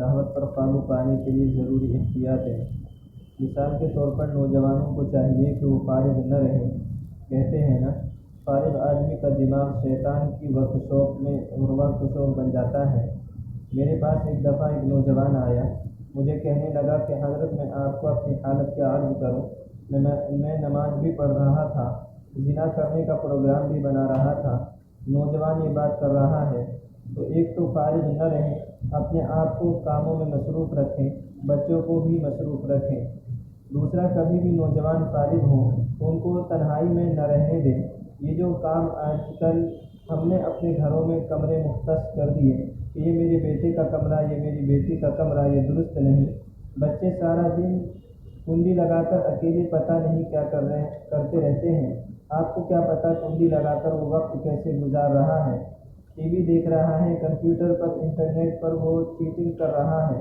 شہوت پر قابو پانے کے لیے ضروری احتیاطیں۔ مثال کے طور پر نوجوانوں کو چاہیے کہ وہ فارغ نہ رہیں۔ کہتے ہیں نا، فارغ آدمی کا دماغ شیطان کی ورک شاپ بن جاتا ہے۔ میرے پاس ایک دفعہ ایک نوجوان آیا، مجھے کہنے لگا کہ حضرت میں آپ کو اپنی حالت کیا عرض کروں، میں نماز بھی پڑھ رہا تھا، زنا کرنے کا پروگرام بھی بنا رہا تھا۔ نوجوان یہ بات کر رہا ہے تو ایک تو فارغ نہ رہیں، اپنے آپ کو کاموں میں مصروف رکھیں، بچوں کو بھی مصروف رکھیں۔ دوسرا، کبھی بھی نوجوان فارغ ہوں تو ان کو تنہائی میں نہ رہنے دیں۔ یہ جو کام آج کل ہم نے اپنے گھروں میں کمرے مختص کر دیے کہ یہ میرے بیٹے کا کمرہ، یہ میری بیٹی کا کمرہ، یہ درست نہیں۔ بچے سارا دن کنڈی لگا کر اکیلے پتہ نہیں کیا کرتے رہتے ہیں۔ آپ کو کیا پتہ کنڈی لگا کر وہ وقت کیسے گزار رہا ہے؟ ٹی وی دیکھ رہا ہے، کمپیوٹر پر، انٹرنیٹ پر وہ چیٹنگ کر رہا ہے،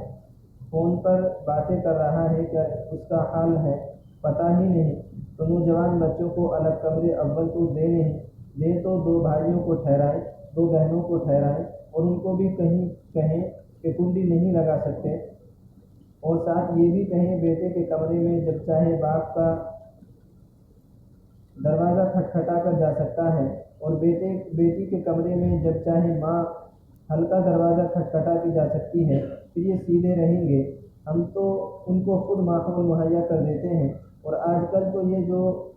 فون پر باتیں کر رہا ہے، کیا اس کا حال ہے پتہ ہی نہیں۔ تو نوجوان بچوں کو الگ کمرے اول تو دیں تو 2 بھائیوں کو ٹھہرائیں، 2 بہنوں کو ٹھہرائیں اور ان کو بھی کہیں کہ کنڈی نہیں لگا سکتے، اور ساتھ یہ بھی کہیں بیٹے کے کمرے میں جب چاہے باپ کا دروازہ کھٹکھٹا کر جا سکتا ہے، اور بیٹی کے کمرے میں جب چاہے ماں ہلکا دروازہ کھٹکھٹا کے جا سکتی ہے۔ پھر یہ سیدھے رہیں گے؟ ہم تو ان کو خود ماحول مہیا کر دیتے ہیں۔ اور آج کل تو یہ جو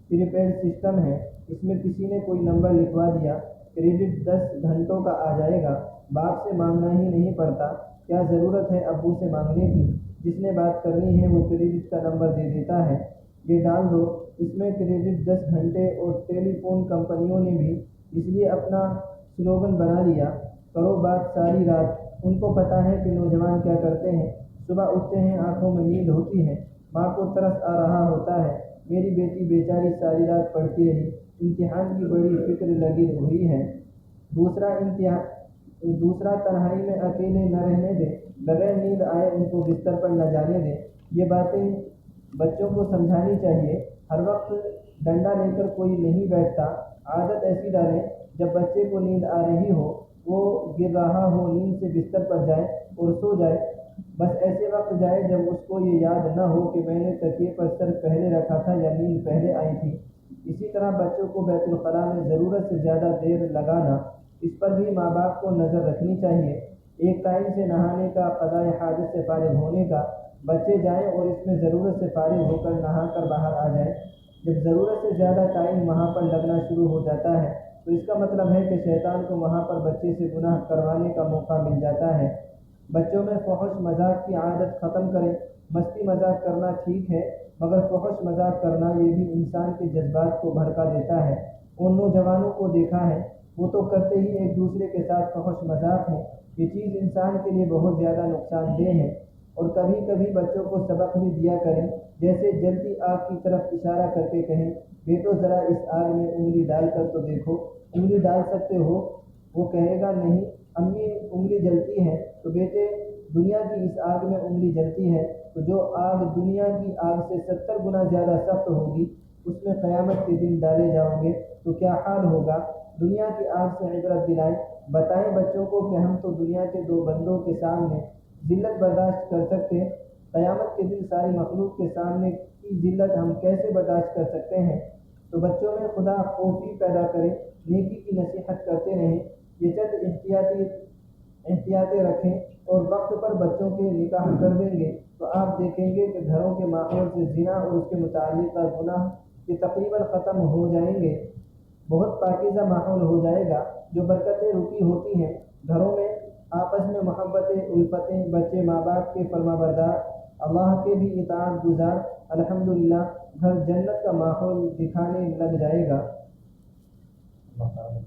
پری پیڈ سسٹم ہے، اس میں کسی نے کوئی نمبر لکھوا دیا، کریڈٹ 10 گھنٹوں کا آ جائے گا، باپ سے مانگنا ہی نہیں پڑتا، کیا ضرورت ہے ابو سے مانگنے کی؟ جس نے بات کرنی ہے وہ کریڈٹ کا نمبر دے دیتا ہے، یہ ڈال دو اس میں کریڈٹ 10 گھنٹے۔ اور ٹیلی فون کمپنیوں نے بھی اس لیے اپنا سلوگن بنا لیا، کرو بات ساری رات۔ ان کو پتہ ہے کہ نوجوان کیا کرتے ہیں، صبح اٹھتے ہیں، آنکھوں میں نیند ہوتی ہے، ماں کو ترس آ رہا ہوتا ہے، میری بیٹی بیچاری ساری رات پڑھتی رہی، امتحان کی بڑی فکر لگی ہوئی ہے۔ دوسرا تنہائی میں اکیلے نہ رہنے دیں، بغیر نیند آئے ان کو بستر پر نہ جانے دیں۔ یہ باتیں بچوں کو سمجھانی چاہیے۔ ہر وقت ڈنڈا لے کر کوئی نہیں بیٹھتا، عادت ایسی ڈالیں جب بچے کو نیند آ رہی ہو، وہ گر رہا ہو، نیند سے بستر پر جائے اور سو جائے، بس ایسے وقت جائے جب اس کو یہ یاد نہ ہو کہ میں نے تکیے پر سر پہلے رکھا تھا یا نیند پہلے آئی تھی۔ اسی طرح بچوں کو بیت الخلاء میں ضرورت سے زیادہ دیر لگانا، اس پر بھی ماں باپ کو نظر رکھنی چاہیے۔ ایک ٹائم سے نہانے کا، قضاء حاجت سے فارغ ہونے کا، بچے جائیں اور اس میں ضرورت سے فارغ ہو کر نہا کر باہر آ جائیں۔ جب ضرورت سے زیادہ ٹائم وہاں پر لگنا شروع ہو جاتا ہے تو اس کا مطلب ہے کہ شیطان کو وہاں پر بچے سے گناہ کروانے کا موقع مل جاتا ہے۔ بچوں میں فحش مذاق کی عادت ختم کریں۔ مستی مذاق کرنا ٹھیک ہے، مگر فحش مذاق کرنا یہ بھی انسان کے جذبات کو بھڑکا دیتا ہے۔ اور نوجوانوں کو دیکھا ہے، وہ تو کرتے ہی ایک دوسرے کے ساتھ فحش مذاق ہے۔ یہ چیز انسان کے لیے بہت زیادہ نقصان دہ ہے۔ اور کبھی کبھی بچوں کو سبق بھی دیا کریں، جیسے جلتی آگ کی طرف اشارہ کر کے کہیں، بیٹو ذرا اس آگ میں انگلی ڈال کر تو دیکھو، انگلی ڈال سکتے ہو؟ وہ کہے گا نہیں امی انگلی جلتی ہے، تو بیٹے دنیا کی اس آگ میں انگلی جلتی ہے، تو جو آگ دنیا کی آگ سے 70 گنا زیادہ سخت ہوگی، اس میں قیامت کے دن ڈالے جاؤ گے تو کیا حال ہوگا؟ دنیا کی آگ سے عبرت دلائیں۔ بتائیں بچوں کو کہ ہم تو دنیا کے 2 بندوں کے سامنے ذلت برداشت کر سکتے، قیامت کے دن ساری مخلوق کے سامنے کی ذلت ہم کیسے برداشت کر سکتے ہیں؟ تو بچوں میں خدا خوفی پیدا کریں، نیکی کی نصیحت کرتے رہیں۔ یہ چند احتیاطیں رکھیں اور وقت پر بچوں کے نکاح کر دیں گے تو آپ دیکھیں گے کہ گھروں کے ماحول سے زنا اور اس کے متعلقہ گناہ یہ تقریباً ختم ہو جائیں گے۔ بہت پاکیزہ ماحول ہو جائے گا، جو برکتیں رکی ہوتی ہیں گھروں میں، آپس میں محبتیں، الفتیں، بچے ماں باپ کے فرما بردار، اللہ کے بھی اطاعت گزار، الحمدللہ گھر جنت کا ماحول دکھانے لگ جائے گا۔ اللہ تعالیٰ